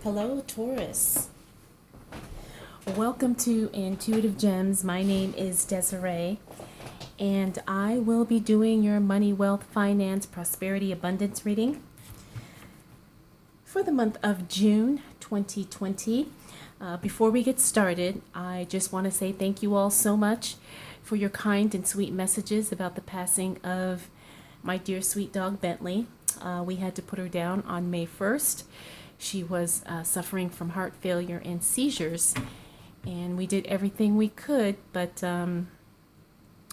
Hello, Taurus. Welcome to Intuitive Gems. My name is Desiree, and I will be doing your money, wealth, finance, prosperity, abundance reading for the month of June 2020. Before we get started, I just want to say thank you all so much for your kind and sweet messages about the passing of my dear sweet dog Bentley. We had to put her down on May 1st. She was suffering from heart failure and seizures, and we did everything we could, but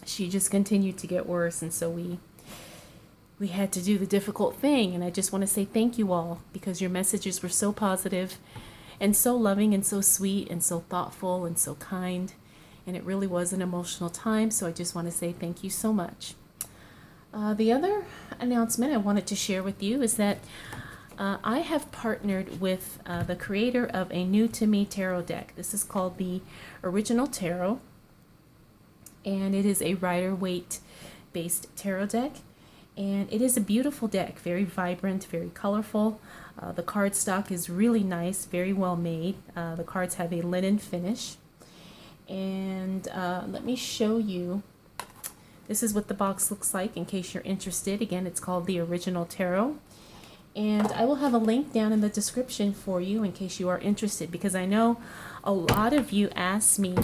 she just continued to get worse, and so we had to do the difficult thing. And I just want to say thank you all, because your messages were so positive and so loving and so sweet and so thoughtful and so kind, and it really was an emotional time. So I just want to say thank you so much. The other announcement I wanted to share with you is that I have partnered with the creator of a new to me tarot deck. This is called the Original Tarot, and it is a Rider-Waite based tarot deck, and it is a beautiful deck, very vibrant, very colorful. The cardstock is really nice, very well made. The cards have a linen finish, and let me show you. This is what the box looks like in case you're interested. Again, it's called the Original Tarot. And I will have a link down in the description for you in case you are interested, because I know a lot of you ask me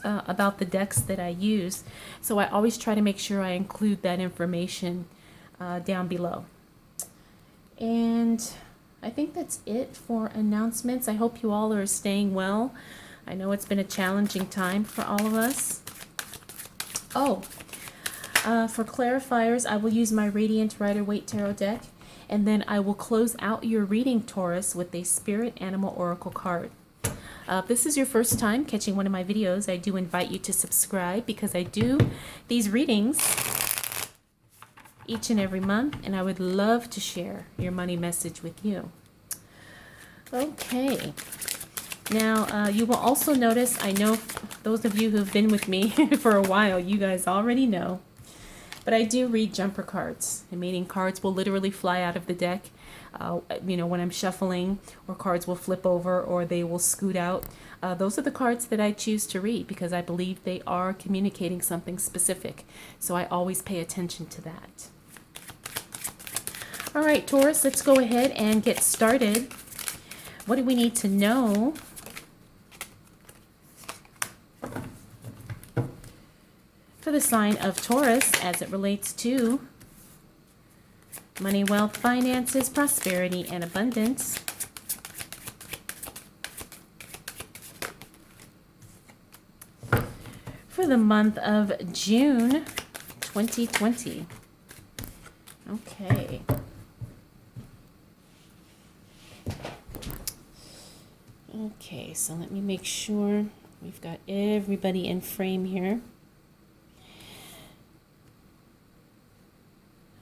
about the decks that I use. So I always try to make sure I include that information down below. And I think that's it for announcements. I hope you all are staying well. I know it's been a challenging time for all of us. For clarifiers, I will use my Radiant Rider-Waite Tarot deck, and then I will close out your reading, Taurus, with a Spirit Animal Oracle card. If this is your first time catching one of my videos, I do invite you to subscribe, because I do these readings each and every month, and I would love to share your money message with you. Okay. Now, you will also notice, I know those of you who've been with me for a while, you guys already know, but I do read jumper cards, meaning cards will literally fly out of the deck, when I'm shuffling, or cards will flip over, or they will scoot out. Those are the cards that I choose to read, because I believe they are communicating something specific. So I always pay attention to that. All right, Taurus, let's go ahead and get started. What do we need to know for the sign of Taurus as it relates to money, wealth, finances, prosperity, and abundance? For the month of June 2020. Okay. Okay, so let me make sure we've got everybody in frame here.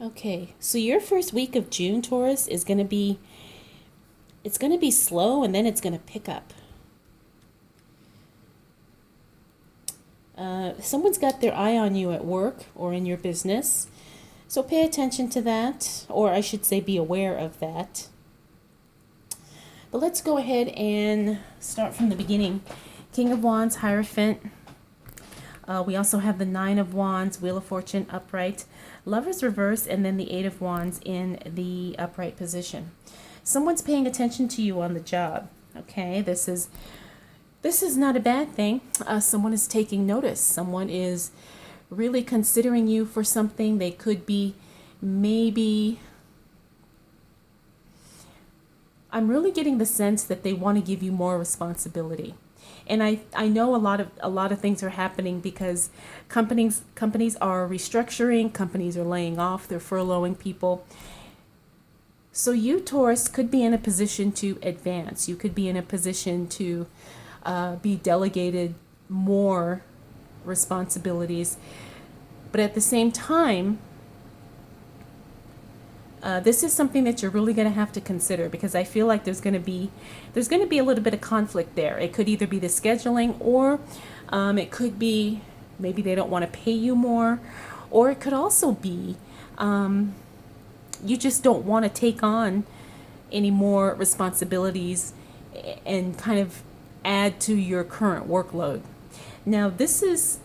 Okay, so your first week of June, Taurus, is going to be, it's going to be slow, and then it's going to pick up. Someone's got their eye on you at work or in your business, so pay attention to that, or I should say be aware of that. But let's go ahead and start from the beginning. King of Wands, Hierophant. We also have the Nine of Wands, Wheel of Fortune upright, Lovers reverse, and then the Eight of Wands in the upright position. Someone's paying attention to you on the job. Okay, this is not a bad thing. Someone is taking notice. Someone is really considering you for something. They could be maybe. I'm really getting the sense that they want to give you more responsibility. And I know a lot of things are happening because companies are restructuring, companies are laying off, they're furloughing people. So you, Taurus, could be in a position to advance. You could be in a position to be delegated more responsibilities. But at the same time, this is something that you're really going to have to consider, because I feel like there's going to be a little bit of conflict there. It could either be the scheduling, or it could be maybe they don't want to pay you more, or it could also be you just don't want to take on any more responsibilities and kind of add to your current workload. Now, this is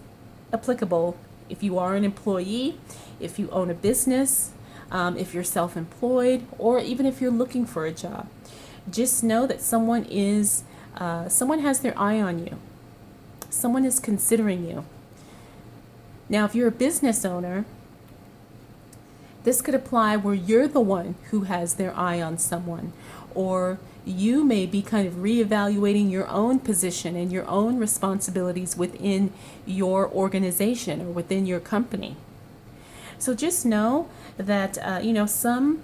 applicable if you are an employee, if you own a business, if you're self-employed, or even if you're looking for a job. Just know that someone has their eye on you. Someone is considering you. Now, if you're a business owner, this could apply where you're the one who has their eye on someone, or you may be kind of reevaluating your own position and your own responsibilities within your organization or within your company. So just know that, some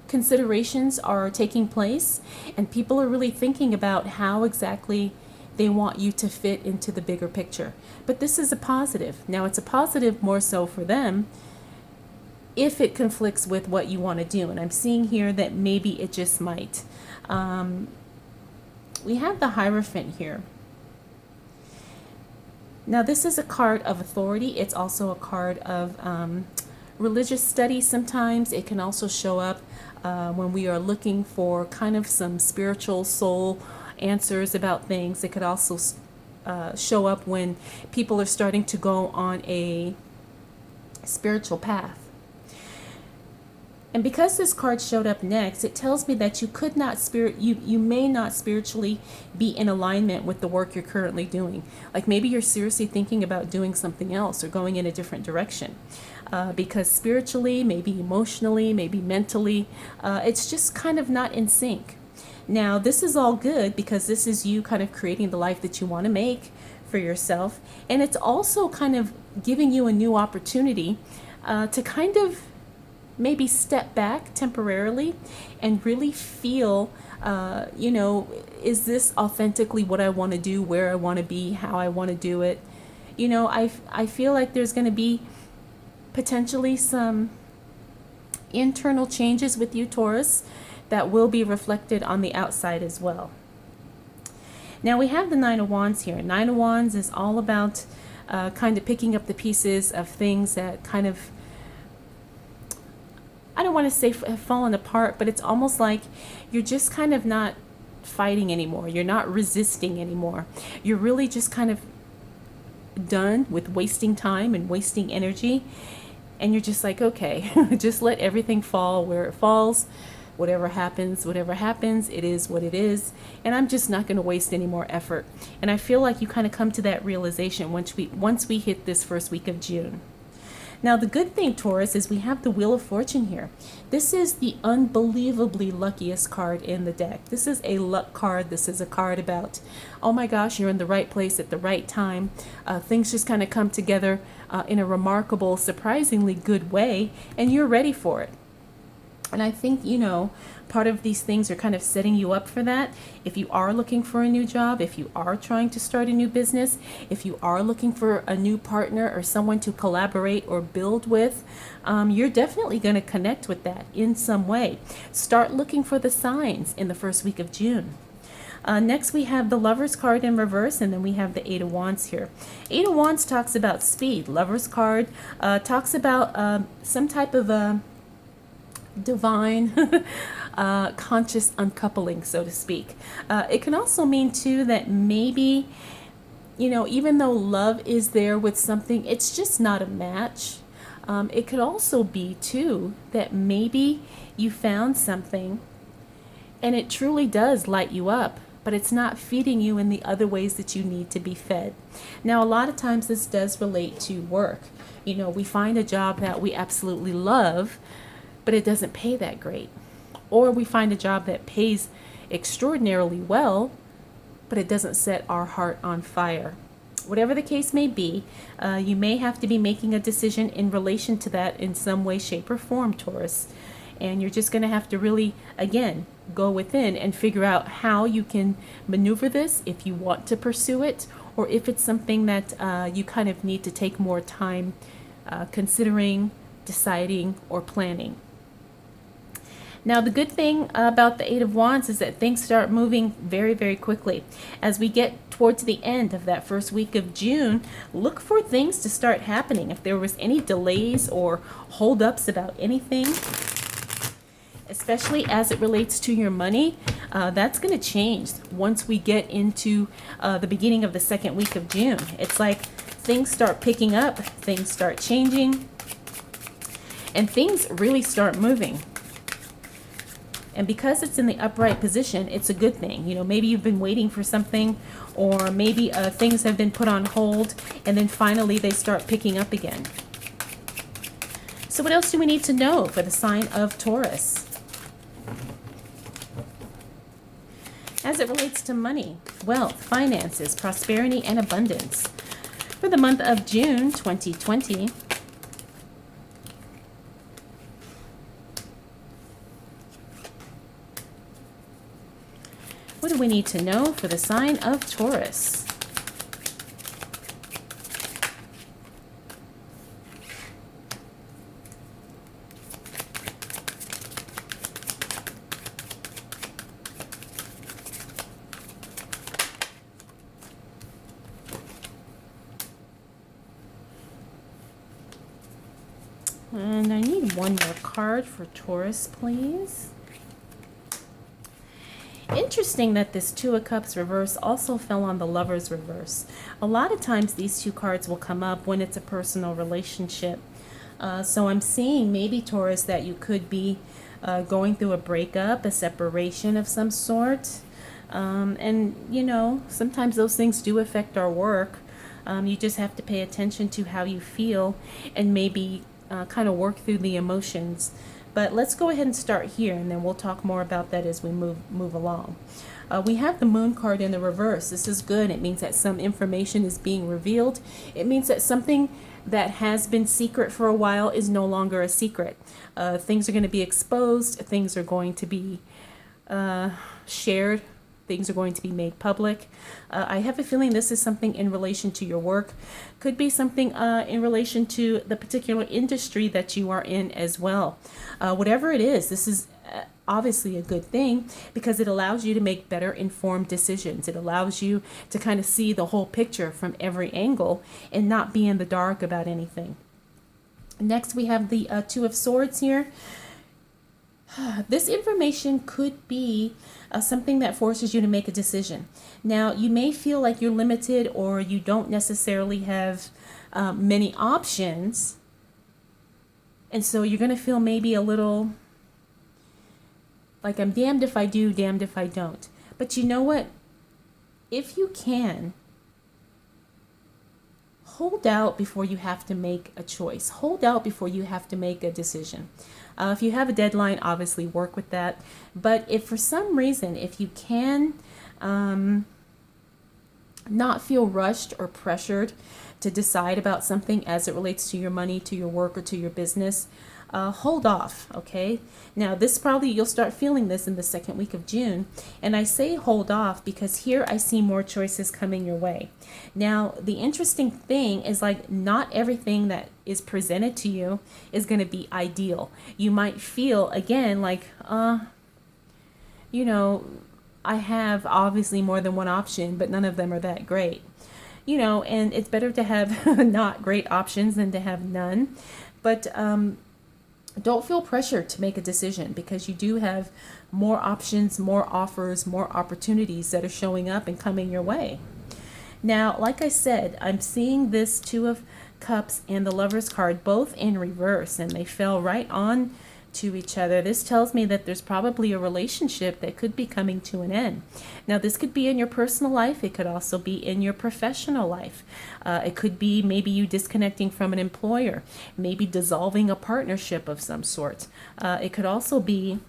considerations are taking place and people are really thinking about how exactly they want you to fit into the bigger picture. But this is a positive. Now, it's a positive more so for them if it conflicts with what you want to do. And I'm seeing here that maybe it just might. We have the Hierophant here. Now, this is a card of authority. It's also a card of religious study sometimes. It can also show up when we are looking for kind of some spiritual soul answers about things. It could also show up when people are starting to go on a spiritual path. And because this card showed up next, it tells me that you may not spiritually be in alignment with the work you're currently doing. Like maybe you're seriously thinking about doing something else or going in a different direction. Because spiritually, maybe emotionally, maybe mentally, it's just kind of not in sync. Now, this is all good because this is you kind of creating the life that you want to make for yourself. And it's also kind of giving you a new opportunity to kind of maybe step back temporarily and really feel, is this authentically what I want to do, where I want to be, how I want to do it? I feel like there's going to be potentially some internal changes with you, Taurus, that will be reflected on the outside as well. Now we have the Nine of Wands here. Nine of Wands is all about kind of picking up the pieces of things that kind of, I don't want to say have fallen apart, but it's almost like you're just kind of not fighting anymore. You're not resisting anymore. You're really just kind of done with wasting time and wasting energy. And you're just like, okay, just let everything fall where it falls. Whatever happens, it is what it is. And I'm just not going to waste any more effort. And I feel like you kind of come to that realization once we hit this first week of June. Now, the good thing, Taurus, is we have the Wheel of Fortune here. This is the unbelievably luckiest card in the deck. This is a luck card. This is a card about, oh my gosh, you're in the right place at the right time. Things just kind of come together in a remarkable, surprisingly good way, and you're ready for it. And I think, part of these things are kind of setting you up for that. If you are looking for a new job, if you are trying to start a new business, if you are looking for a new partner or someone to collaborate or build with, you're definitely going to connect with that in some way. Start looking for the signs in the first week of June. Next, we have the Lover's card in reverse, and then we have the Eight of Wands here. Eight of Wands talks about speed. Lover's card talks about some type of divine conscious uncoupling, so to speak. It can also mean too that maybe, even though love is there with something, it's just not a match. It could also be too that maybe you found something and it truly does light you up, but it's not feeding you in the other ways that you need to be fed. Now, a lot of times this does relate to work. We find a job that we absolutely love, but it doesn't pay that great. Or we find a job that pays extraordinarily well, but it doesn't set our heart on fire. Whatever the case may be, you may have to be making a decision in relation to that in some way, shape, or form, Taurus. And you're just going to have to really, again, go within and figure out how you can maneuver this if you want to pursue it, or if it's something that you kind of need to take more time considering, deciding, or planning. Now, the good thing about the Eight of Wands is that things start moving very, very quickly. As we get towards the end of that first week of June, look for things to start happening. If there was any delays or holdups about anything, especially as it relates to your money. That's going to change once we get into the beginning of the second week of June. It's like things start picking up, things start changing, and things really start moving. And because it's in the upright position, it's a good thing. You know, maybe you've been waiting for something, or maybe things have been put on hold, and then finally they start picking up again. So what else do we need to know for the sign of Taurus? As it relates to money, wealth, finances, prosperity, and abundance. For the month of June 2020, what do we need to know for the sign of Taurus? And I need one more card for Taurus, please. Interesting that this Two of Cups reverse also fell on the Lovers reverse. A lot of times these two cards will come up when it's a personal relationship. So I'm seeing maybe, Taurus, that you could be going through a breakup, a separation of some sort. And, you know, sometimes those things do affect our work. You just have to pay attention to how you feel and maybe kind of work through the emotions. But let's go ahead and start here, and then we'll talk more about that as we move along. We have the Moon card in the reverse. This is good. It means that some information is being revealed. It means that something that has been secret for a while is no longer a secret. Things are going to be exposed. Things are going to be shared. Things are going to be made public. I have a feeling this is something in relation to your work. Could be something in relation to the particular industry that you are in as well. Whatever it is, this is obviously a good thing because it allows you to make better informed decisions. It allows you to kind of see the whole picture from every angle and not be in the dark about anything. Next, we have the Two of Swords here. This information could be something that forces you to make a decision. Now, you may feel like you're limited or you don't necessarily have many options. And so you're going to feel maybe a little like, I'm damned if I do, damned if I don't. But you know what? If you can, hold out before you have to make a choice. Hold out before you have to make a decision. If you have a deadline, obviously work with that. But if for some reason, if you can not feel rushed or pressured to decide about something as it relates to your money, to your work, or to your business, hold off, okay? Now, this probably, you'll start feeling this in the second week of June. And I say hold off because here I see more choices coming your way. Now, the interesting thing is, like, not everything that is presented to you is going to be ideal. You might feel, again, like, you know, I have obviously more than one option, but none of them are that great. You know, and it's better to have not great options than to have none. But don't feel pressured to make a decision because you do have more options, more offers, more opportunities that are showing up and coming your way. Now, like I said, I'm seeing this Two of Cups and the Lovers card both in reverse, and they fell right on to each other. This tells me that there's probably a relationship that could be coming to an end. Now, this could be in your personal life. It could also be in your professional life. It could be maybe you disconnecting from an employer, maybe dissolving a partnership of some sort. It could also be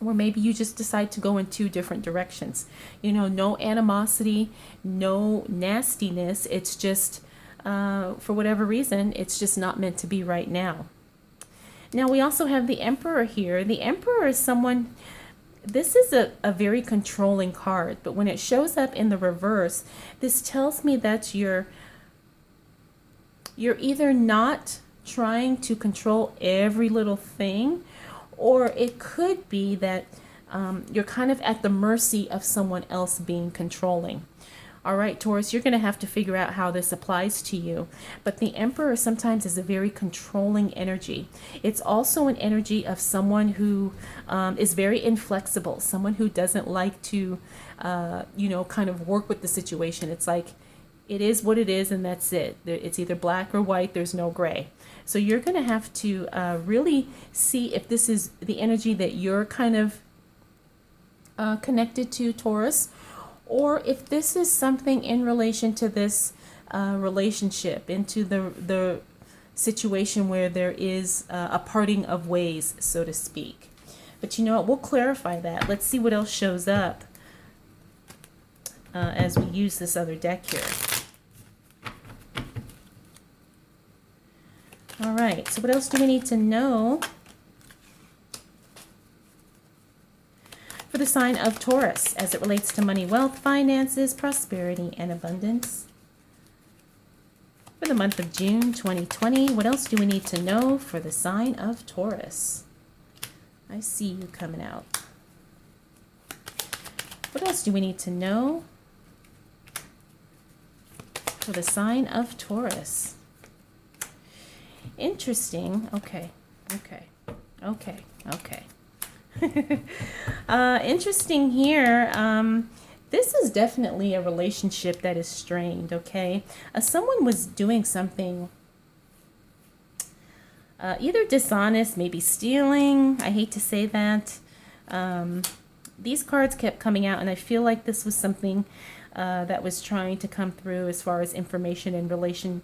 or maybe you just decide to go in two different directions. You know, no animosity, no nastiness. It's just, for whatever reason, it's just not meant to be right now. Now, we also have the Emperor here. The Emperor is someone, this is a very controlling card, but when it shows up in the reverse, this tells me that you're either not trying to control every little thing, or it could be that you're kind of at the mercy of someone else being controlling. All right, Taurus, you're going to have to figure out how this applies to you. But the Emperor sometimes is a very controlling energy. It's also an energy of someone who is very inflexible, someone who doesn't like to, kind of work with the situation. It's like, it is what it is, and that's it. It's either black or white. There's no gray. So you're going to have to really see if this is the energy that you're kind of connected to, Taurus, or if this is something in relation to this relationship, into the situation where there is a parting of ways, so to speak. But you know what? We'll clarify that. Let's see what else shows up as we use this other deck here. All right, so what else do we need to know for the sign of Taurus as it relates to money, wealth, finances, prosperity, and abundance? For the month of June 2020, what else do we need to know for the sign of Taurus? I see you coming out. What else do we need to know for the sign of Taurus? Interesting. Okay. Interesting here. This is definitely a relationship that is strained, okay? Someone was doing something either dishonest, maybe stealing. I hate to say that. These cards kept coming out, and I feel like this was something that was trying to come through as far as information in relation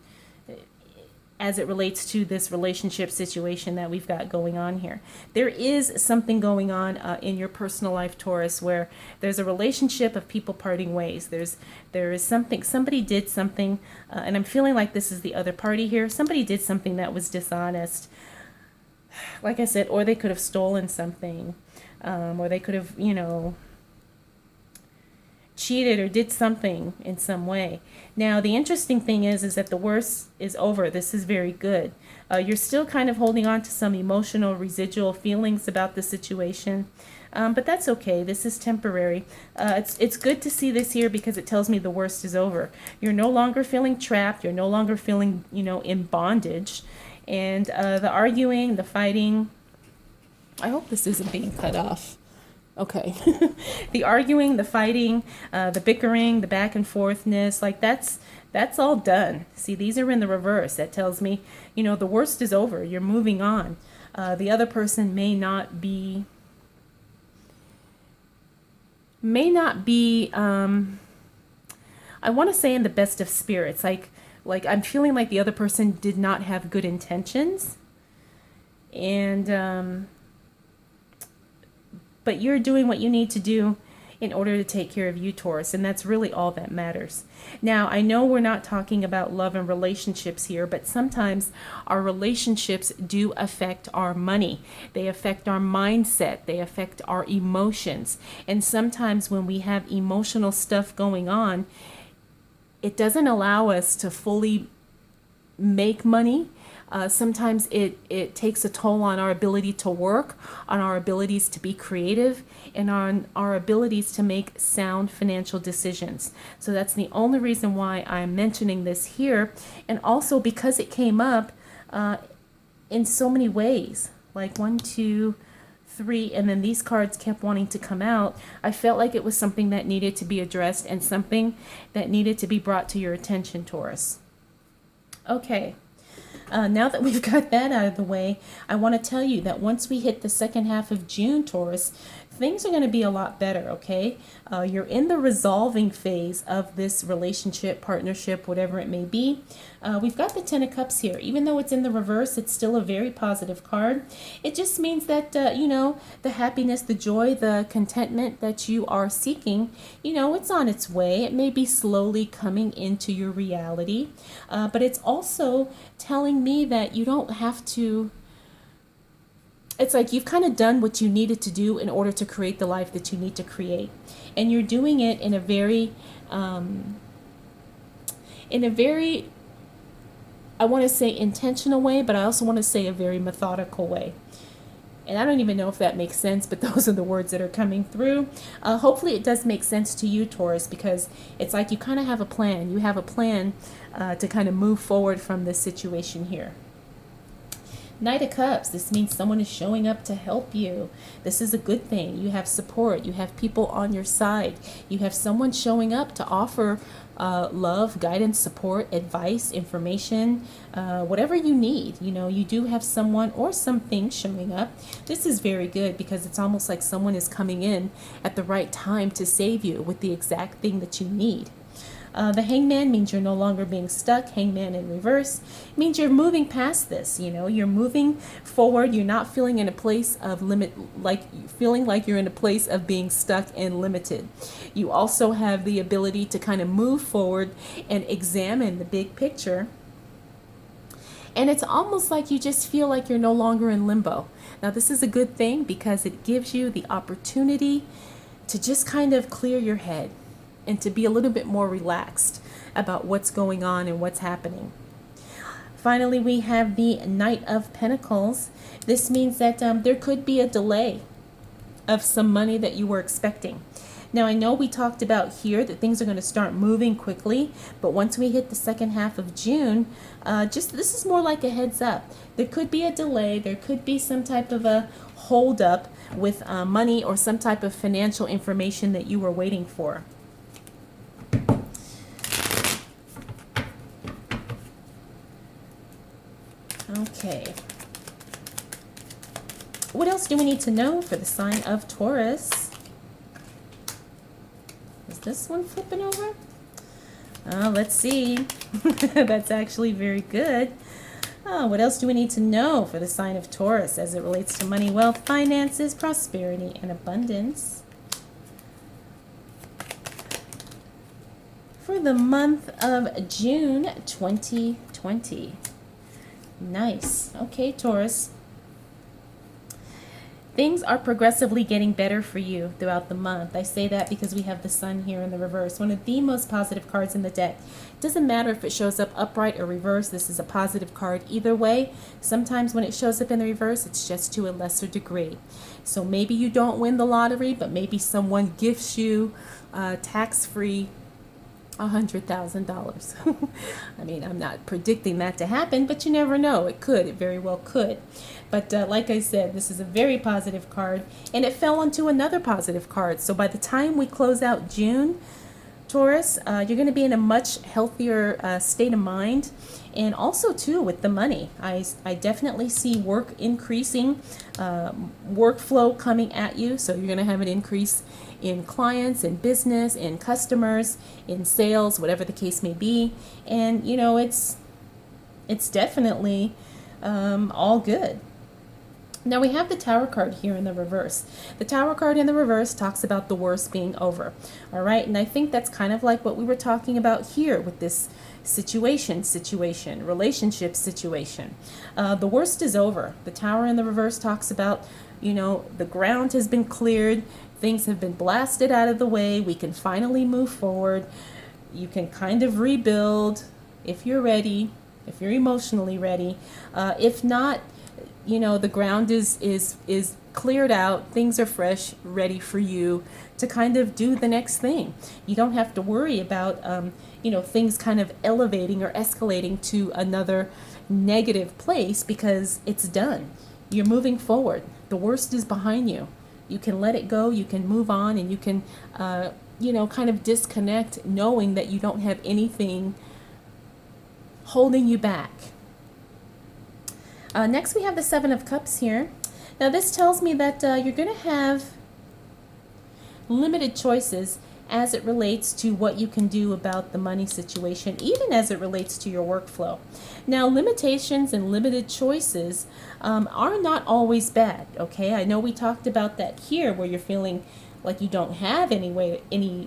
as it relates to this relationship situation that we've got going on here. There is something going on in your personal life, Taurus, where there's a relationship of people parting ways. There is something, somebody did something, and I'm feeling like this is the other party here. Somebody did something that was dishonest, like I said, or they could have stolen something, or they could have, cheated or did something in some way. Now, the interesting thing is that the worst is over. This is very good. You're still kind of holding on to some emotional residual feelings about the situation, but that's okay. This is temporary. It's good to see this here because it tells me the worst is over. You're no longer feeling trapped. You're no longer feeling, in bondage. And the arguing, the fighting, I hope this isn't being cut off. Okay. The arguing, the fighting, the bickering, the back and forthness, like that's all done. See, these are in the reverse. That tells me, the worst is over. You're moving on. The other person may not be, I want to say in the best of spirits. Like I'm feeling like the other person did not have good intentions. And, but you're doing what you need to do in order to take care of you, Taurus, and that's really all that matters. Now, I know we're not talking about love and relationships here, but sometimes our relationships do affect our money. They affect our mindset. They affect our emotions. And sometimes when we have emotional stuff going on, it doesn't allow us to fully make money. Sometimes it takes a toll on our ability to work, on our abilities to be creative, and on our abilities to make sound financial decisions. So that's the only reason why I'm mentioning this here, and also because it came up in so many ways, like 1, 2, 3, and then these cards kept wanting to come out. I felt like it was something that needed to be addressed and something that needed to be brought to your attention, Taurus. Okay. Now that we've got that out of the way, I want to tell you that once we hit the second half of June, Taurus, things are going to be a lot better, okay? You're in the resolving phase of this relationship, partnership, whatever it may be. We've got the Ten of Cups here. Even though it's in the reverse, it's still a very positive card. It just means that, the happiness, the joy, the contentment that you are seeking, it's on its way. It may be slowly coming into your reality, but it's also telling me that you don't have to. It's like you've kind of done what you needed to do in order to create the life that you need to create. And you're doing it in a very, I want to say intentional way, but I also want to say a very methodical way. And I don't even know if that makes sense, but those are the words that are coming through. Hopefully it does make sense to you, Taurus, because it's like you kind of have a plan. You have a plan to kind of move forward from this situation here. Knight of Cups, this means someone is showing up to help you. This is a good thing. You have support. You have people on your side. You have someone showing up to offer love, guidance, support, advice, information, whatever you need. You know, you do have someone or something showing up. This is very good because it's almost like someone is coming in at the right time to save you with the exact thing that you need. The Hangman means you're no longer being stuck. Hangman in reverse means you're moving past this. You know, you're moving forward. You're not feeling in a place of feeling like you're in a place of being stuck and limited. You also have the ability to kind of move forward and examine the big picture. And it's almost like you just feel like you're no longer in limbo. Now, this is a good thing because it gives you the opportunity to just kind of clear your head and to be a little bit more relaxed about what's going on and what's happening. Finally, we have the Knight of Pentacles. This means that there could be a delay of some money that you were expecting. Now, I know we talked about here that things are going to start moving quickly, but once we hit the second half of June, this is more like a heads up. There could be a delay. There could be some type of a hold up with money or some type of financial information that you were waiting for. Okay. What else do we need to know for the sign of Taurus? Is this one flipping over? Let's see. That's actually very good. What else do we need to know for the sign of Taurus as it relates to money, wealth, finances, prosperity, and abundance? For the month of June 2020. Nice. Okay, Taurus. Things are progressively getting better for you throughout the month. I say that because we have the Sun here in the reverse, one of the most positive cards in the deck. It doesn't matter if it shows up upright or reverse. This is a positive card either way. Sometimes when it shows up in the reverse, it's just to a lesser degree. So maybe you don't win the lottery, but maybe someone gifts you tax-free $100,000. I mean, I'm not predicting that to happen, but you never know. It could. It very well could. But like I said, this is a very positive card, and it fell onto another positive card. So by the time we close out June, Taurus, you're going to be in a much healthier state of mind. And also, too, with the money, I definitely see work increasing, workflow coming at you. So you're going to have an increase in clients, in business, in customers, in sales, whatever the case may be. And, you know, it's definitely all good. Now we have the Tower card here in the reverse. The Tower card in the reverse talks about the worst being over. All right, and I think that's kind of like what we were talking about here with this situation, relationship situation. The worst is over. The Tower in the reverse talks about, you know, the ground has been cleared. Things have been blasted out of the way. We can finally move forward. You can kind of rebuild if you're ready, if you're emotionally ready. If not, you know, the ground is cleared out. Things are fresh, ready for you to kind of do the next thing. You don't have to worry about, you know, things kind of elevating or escalating to another negative place because it's done. You're moving forward. The worst is behind you. You can let it go. You can move on, and you can, you know, kind of disconnect knowing that you don't have anything holding you back. Next, we have the Seven of Cups here. Now, this tells me that you're going to have limited choices as it relates to what you can do about the money situation, even as it relates to your workflow. Now, limitations and limited choices are not always bad, okay? I know we talked about that here where you're feeling like you don't have any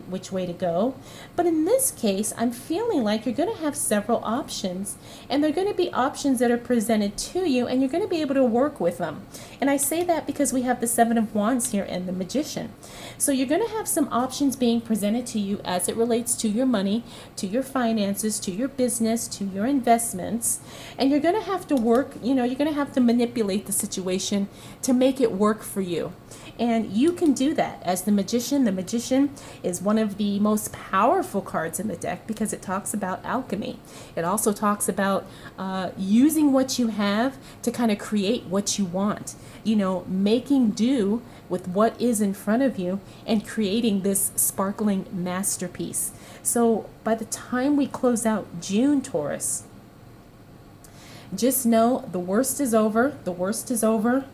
which way to go. But in this case, I'm feeling like you're going to have several options, and they're going to be options that are presented to you, and you're going to be able to work with them. And I say that because we have the Seven of Wands here and the Magician. So you're going to have some options being presented to you as it relates to your money, to your finances, to your business, to your investments, and you're going to have to work, you know, you're going to have to manipulate manipulate the situation to make it work for you. And you can do that as the Magician. The Magician is one of the most powerful cards in the deck because it talks about alchemy. It also talks about using what you have to kind of create what you want. You know, making do with what is in front of you and creating this sparkling masterpiece. So by the time we close out June, Taurus, just know the worst is over. The worst is over.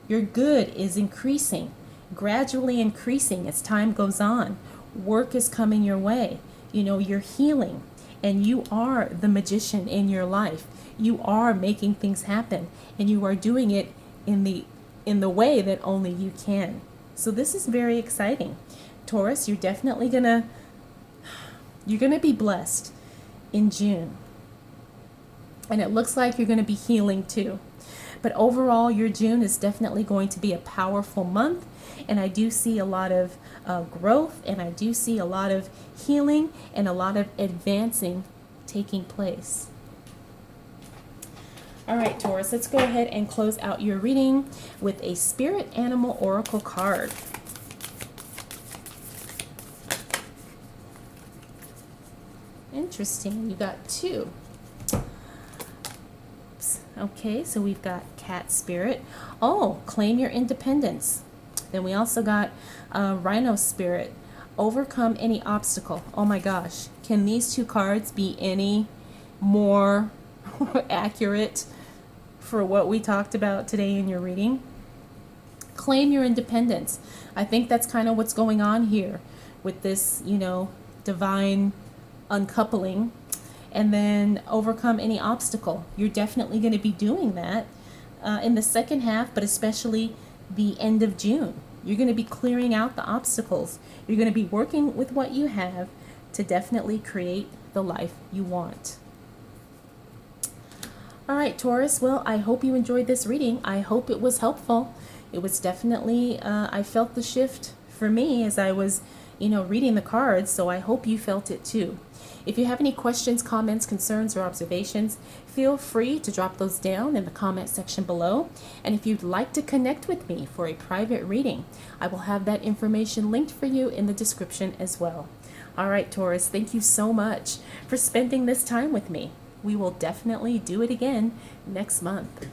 Your good is increasing, gradually increasing as time goes on. Work is coming your way. You know, you're healing, and you are the magician in your life. You are making things happen, and you are doing it in the way that only you can. So this is very exciting. Taurus, you're definitely gonna be blessed in June. And it looks like you're gonna be healing too. But overall, your June is definitely going to be a powerful month. And I do see a lot of growth, and I do see a lot of healing and a lot of advancing taking place. All right, Taurus, let's go ahead and close out your reading with a Spirit Animal Oracle card. Interesting, you got two. Okay, so we've got Cat Spirit. Oh, claim your independence. Then we also got Rhino Spirit. Overcome any obstacle. Oh my gosh, can these two cards be any more accurate for what we talked about today in your reading? Claim your independence. I think that's kind of what's going on here with this, you know, divine uncoupling. And then overcome any obstacle. You're definitely going to be doing that in the second half, but especially the end of June. You're going to be clearing out the obstacles. You're going to be working with what you have to definitely create the life you want. All right, Taurus. Well, I hope you enjoyed this reading. I hope it was helpful. It was definitely, I felt the shift for me as I was, you know, reading the cards. So I hope you felt it too. If you have any questions, comments, concerns, or observations, feel free to drop those down in the comment section below. And if you'd like to connect with me for a private reading, I will have that information linked for you in the description as well. All right, Taurus, thank you so much for spending this time with me. We will definitely do it again next month.